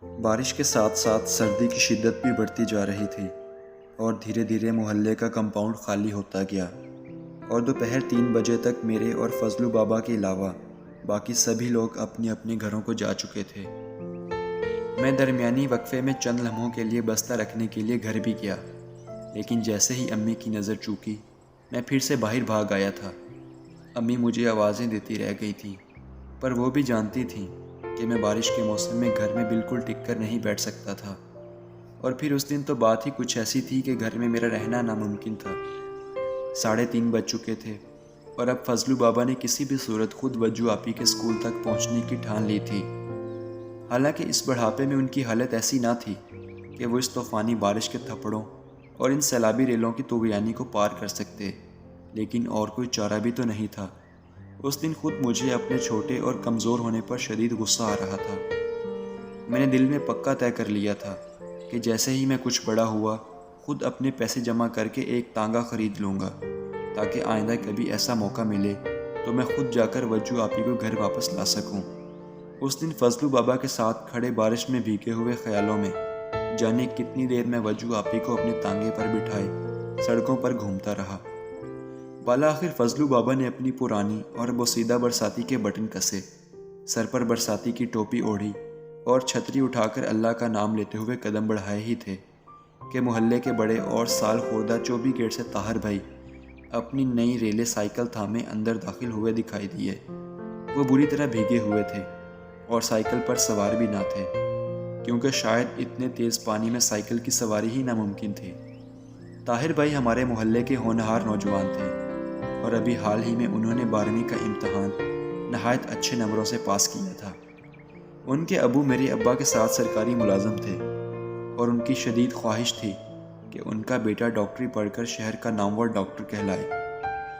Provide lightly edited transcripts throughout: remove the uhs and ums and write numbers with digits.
بارش کے ساتھ ساتھ سردی کی شدت بھی بڑھتی جا رہی تھی اور دھیرے دھیرے محلے کا کمپاؤنڈ خالی ہوتا گیا اور دوپہر 3 بجے تک میرے اور فضلو بابا کے علاوہ باقی سبھی لوگ اپنے اپنے گھروں کو جا چکے تھے۔ میں درمیانی وقفے میں چند لمحوں کے لیے بستہ رکھنے کے لیے گھر بھی گیا، لیکن جیسے ہی امی کی نظر چوکی میں پھر سے باہر بھاگ آیا تھا۔ امی مجھے آوازیں دیتی رہ گئی تھیں، پر وہ بھی جانتی تھیں کہ میں بارش کے موسم میں گھر میں بالکل ٹک کر نہیں بیٹھ سکتا تھا، اور پھر اس دن تو بات ہی کچھ ایسی تھی کہ گھر میں میرا رہنا ناممکن تھا۔ 3:30 بج چکے تھے اور اب فضلو بابا نے کسی بھی صورت خود وجو آپی کے اسکول تک پہنچنے کی ٹھان لی تھی۔ حالانکہ اس بڑھاپے میں ان کی حالت ایسی نہ تھی کہ وہ اس طوفانی بارش کے تھپڑوں اور ان سیلابی ریلوں کی طغیانی کو پار کر سکتے، لیکن اور کوئی چارہ بھی تو نہیں تھا۔ اس دن خود مجھے اپنے چھوٹے اور کمزور ہونے پر شدید غصہ آ رہا تھا۔ میں نے دل میں پکا طے کر لیا تھا کہ جیسے ہی میں کچھ بڑا ہوا خود اپنے پیسے جمع کر کے ایک تانگا خرید لوں گا، تاکہ آئندہ کبھی ایسا موقع ملے تو میں خود جا کر وجو آپی کو گھر واپس لا سکوں۔ اس دن فضلو بابا کے ساتھ کھڑے بارش میں بھیگے ہوئے خیالوں میں جانے کتنی دیر میں وجو آپی کو اپنے تانگے پر بٹھائے سڑکوں پر گھومتا رہا۔ بالآخر فضلو بابا نے اپنی پرانی اور بوسیدہ برساتی کے بٹن کسے، سر پر برساتی کی ٹوپی اوڑھی اور چھتری اٹھا کر اللہ کا نام لیتے ہوئے قدم بڑھائے ہی تھے کہ محلے کے بڑے اور سال خوردہ چوبی گیٹ سے طاہر بھائی اپنی نئی ریلے سائیکل تھامے اندر داخل ہوئے دکھائی دیے۔ وہ بری طرح بھیگے ہوئے تھے اور سائیکل پر سوار بھی نہ تھے، کیونکہ شاید اتنے تیز پانی میں سائیکل کی سواری ہی ناممکن تھی۔ طاہر بھائی ہمارے محلے کے ہونہار نوجوان تھے اور ابھی حال ہی میں انہوں نے 12ویں کا امتحان نہایت اچھے نمبروں سے پاس کیا تھا۔ ان کے ابو میرے ابا کے ساتھ سرکاری ملازم تھے اور ان کی شدید خواہش تھی کہ ان کا بیٹا ڈاکٹری پڑھ کر شہر کا نامور ڈاکٹر کہلائے۔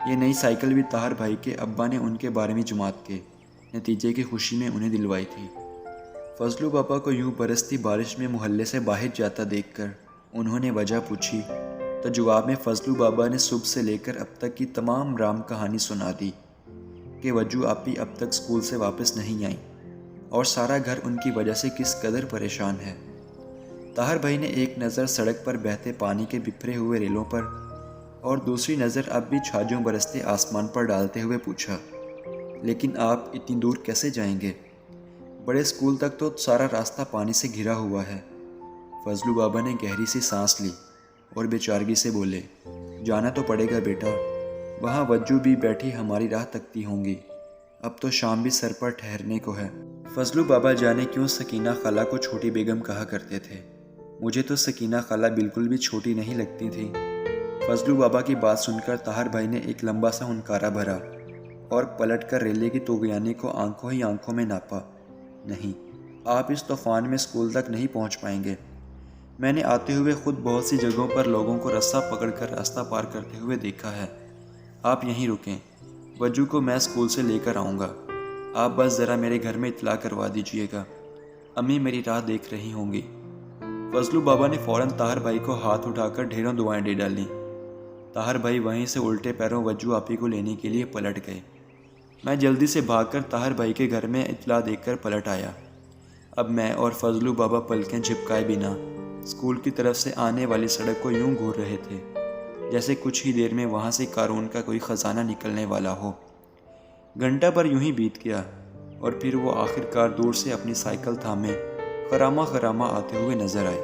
یہ نئی سائیکل بھی طاہر بھائی کے ابا نے ان کے 12ویں جماعت کے نتیجے کی خوشی میں انہیں دلوائی تھی۔ فضلو بابا کو یوں برستی بارش میں محلے سے باہر جاتا دیکھ کر انہوں نے وجہ پوچھی تو جواب میں فضلو بابا نے صبح سے لے کر اب تک کی تمام رام کہانی سنا دی کہ وجو آپی اب تک اسکول سے واپس نہیں آئیں اور سارا گھر ان کی وجہ سے کس قدر پریشان ہے۔ طاہر بھائی نے ایک نظر سڑک پر بہتے پانی کے بکھرے ہوئے ریلوں پر اور دوسری نظر اب بھی چھاجوں برستے آسمان پر ڈالتے ہوئے پوچھا، لیکن آپ اتنی دور کیسے جائیں گے؟ بڑے اسکول تک تو سارا راستہ پانی سے گھرا ہوا ہے۔ فضلو بابا نے گہری سی سانس لی اور بے چارگی سے بولے، جانا تو پڑے گا بیٹا، وہاں وجو بھی بیٹھی ہماری راہ تکتی ہوں گی، اب تو شام بھی سر پر ٹھہرنے کو ہے۔ فضلو بابا جانے کیوں سکینہ خالہ کو چھوٹی بیگم کہا کرتے تھے، مجھے تو سکینہ خالہ بالکل بھی چھوٹی نہیں لگتی تھی۔ فضلو بابا کی بات سن کر طاہر بھائی نے ایک لمبا سا ہنکارا بھرا اور پلٹ کر ریلے کی طغیانی کو آنکھوں ہی آنکھوں میں ناپا۔ نہیں، آپ اس طوفان میں اسکول تک نہیں پہنچ پائیں گے۔ میں نے آتے ہوئے خود بہت سی جگہوں پر لوگوں کو رسہ پکڑ کر راستہ پار کرتے ہوئے دیکھا ہے۔ آپ یہیں رکیں، وجو کو میں اسکول سے لے کر آؤں گا، آپ بس ذرا میرے گھر میں اطلاع کروا دیجئے گا، امی میری راہ دیکھ رہی ہوں گی۔ فضلو بابا نے فوراً طاہر بھائی کو ہاتھ اٹھا کر ڈھیروں دعائیں دے ڈالیں۔ طاہر بھائی وہیں سے الٹے پیروں وجو آپی کو لینے کے لیے پلٹ گئے۔ میں جلدی سے بھاگ کر طاہر بھائی کے گھر میں اطلاع دے کر پلٹ آیا۔ اب میں اور فضلو بابا پلکیں جھپکائے بنا اسکول کی طرف سے آنے والی سڑک کو یوں گھور رہے تھے جیسے کچھ ہی دیر میں وہاں سے قارون کا کوئی خزانہ نکلنے والا ہو۔ گھنٹہ پر یوں ہی بیت گیا اور پھر وہ آخرکار دور سے اپنی سائیکل تھامے خرامہ خرامہ آتے ہوئے نظر آئے۔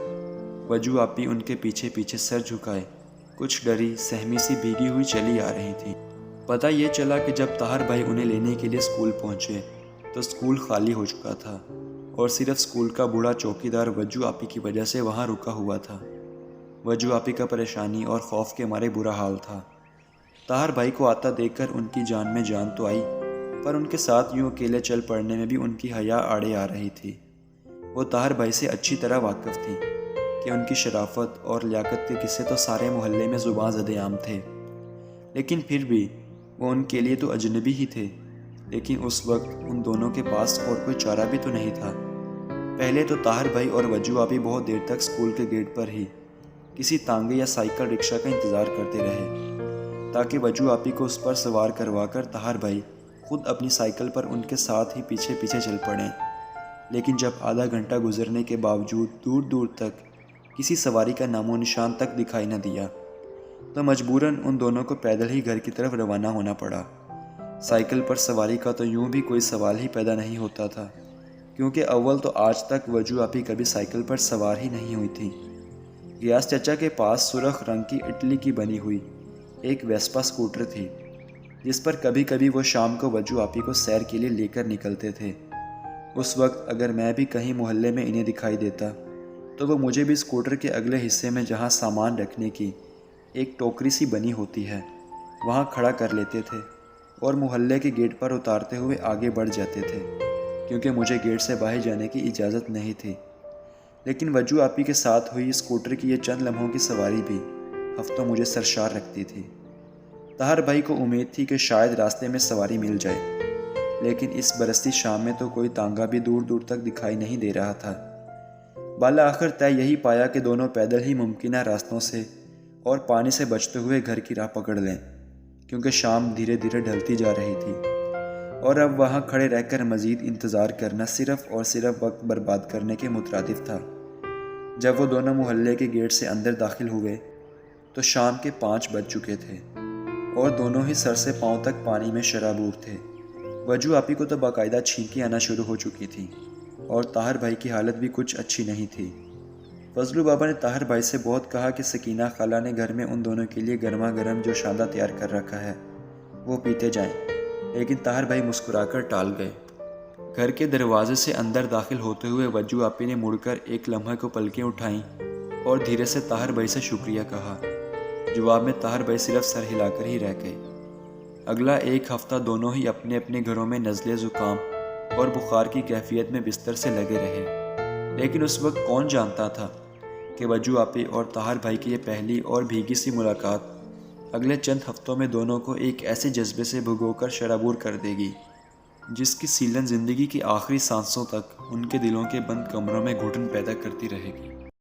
وجو آپی ان کے پیچھے پیچھے سر جھکائے کچھ ڈری سہمی سی بھیگی ہوئی چلی آ رہی تھی۔ پتہ یہ چلا کہ جب طاہر بھائی انہیں لینے کے لیے اسکول پہنچے تو اسکول خالی ہو چکا تھا اور صرف اسکول کا بوڑھا چوکیدار وجو آپی کی وجہ سے وہاں رکا ہوا تھا۔ وجو آپی کا پریشانی اور خوف کے مارے برا حال تھا۔ طاہر بھائی کو آتا دیکھ کر ان کی جان میں جان تو آئی، پر ان کے ساتھ یوں اکیلے چل پڑنے میں بھی ان کی حیا آڑے آ رہی تھی۔ وہ طاہر بھائی سے اچھی طرح واقف تھی کہ ان کی شرافت اور لیاقت کے قصے تو سارے محلے میں زباں زد عام تھے، لیکن پھر بھی وہ ان کے لیے تو اجنبی ہی تھے۔ لیکن اس وقت ان دونوں کے پاس اور کوئی چارہ بھی تو نہیں تھا۔ پہلے تو طاہر بھائی اور وجو آپی بہت دیر تک اسکول کے گیٹ پر ہی کسی تانگے یا سائیکل رکشہ کا انتظار کرتے رہے تاکہ وجو آپی کو اس پر سوار کروا کر طاہر بھائی خود اپنی سائیکل پر ان کے ساتھ ہی پیچھے پیچھے چل پڑیں۔ لیکن جب آدھا گھنٹہ گزرنے کے باوجود دور دور تک کسی سواری کا نام و نشان تک دکھائی نہ دیا تو مجبوراً ان دونوں کو پیدل ہی گھر کی طرف روانہ ہونا پڑا۔ سائیکل پر سواری کا تو یوں بھی کوئی سوال ہی پیدا نہیں ہوتا تھا، کیونکہ اول تو آج تک وجو آپی کبھی سائیکل پر سوار ہی نہیں ہوئی تھی۔ غیاث چچا کے پاس سرخ رنگ کی اٹلی کی بنی ہوئی ایک ویسپا اسکوٹر تھی، جس پر کبھی کبھی وہ شام کو وجو آپی کو سیر کے لیے لے کر نکلتے تھے۔ اس وقت اگر میں بھی کہیں محلے میں انہیں دکھائی دیتا تو وہ مجھے بھی اسکوٹر کے اگلے حصے میں جہاں سامان رکھنے کی ایک ٹوکری سی بنی ہوتی ہے وہاں کھڑا کر لیتے تھے اور محلے کے گیٹ پر اتارتے ہوئے آگے بڑھ جاتے تھے، کیونکہ مجھے گیٹ سے باہر جانے کی اجازت نہیں تھی۔ لیکن وجو آپی کے ساتھ ہوئی اسکوٹر کی یہ چند لمحوں کی سواری بھی ہفتوں مجھے سرشار رکھتی تھی۔ طاہر بھائی کو امید تھی کہ شاید راستے میں سواری مل جائے، لیکن اس برستی شام میں تو کوئی تانگا بھی دور دور تک دکھائی نہیں دے رہا تھا۔ بالآخر طے یہی پایا کہ دونوں پیدل ہی ممکنہ راستوں سے اور پانی سے بچتے ہوئے گھر کی راہ پکڑ لیں، کیونکہ شام دھیرے دھیرے ڈھلتی جا رہی تھی اور اب وہاں کھڑے رہ کر مزید انتظار کرنا صرف اور صرف وقت برباد کرنے کے مترادف تھا۔ جب وہ دونوں محلے کے گیٹ سے اندر داخل ہوئے تو شام کے 5 بج چکے تھے اور دونوں ہی سر سے پاؤں تک پانی میں شرابور تھے۔ وجو آپی کو تو باقاعدہ چھینکیں آنا شروع ہو چکی تھیں اور طاہر بھائی کی حالت بھی کچھ اچھی نہیں تھی۔ فضلو بابا نے طاہر بھائی سے بہت کہا کہ سکینہ خالہ نے گھر میں ان دونوں کے لیے گرما گرم جو شادہ تیار کر رکھا ہے وہ پیتے جائیں، لیکن طاہر بھائی مسکرا کر ٹال گئے۔ گھر کے دروازے سے اندر داخل ہوتے ہوئے وجو آپی نے مڑ کر ایک لمحے کو پلکیں اٹھائیں اور دھیرے سے طاہر بھائی سے شکریہ کہا۔ جواب میں طاہر بھائی صرف سر ہلا کر ہی رہ گئے۔ اگلا ایک ہفتہ دونوں ہی اپنے اپنے گھروں میں نزلے زکام اور بخار کی کیفیت میں بستر سے لگے رہے، لیکن اس وقت کون جانتا تھا کہ وجو آپی اور طاہر بھائی کی یہ پہلی اور بھیگی سی ملاقات اگلے چند ہفتوں میں دونوں کو ایک ایسے جذبے سے بھگو کر شرابور کر دے گی جس کی سیلن زندگی کی آخری سانسوں تک ان کے دلوں کے بند کمروں میں گھٹن پیدا کرتی رہے گی۔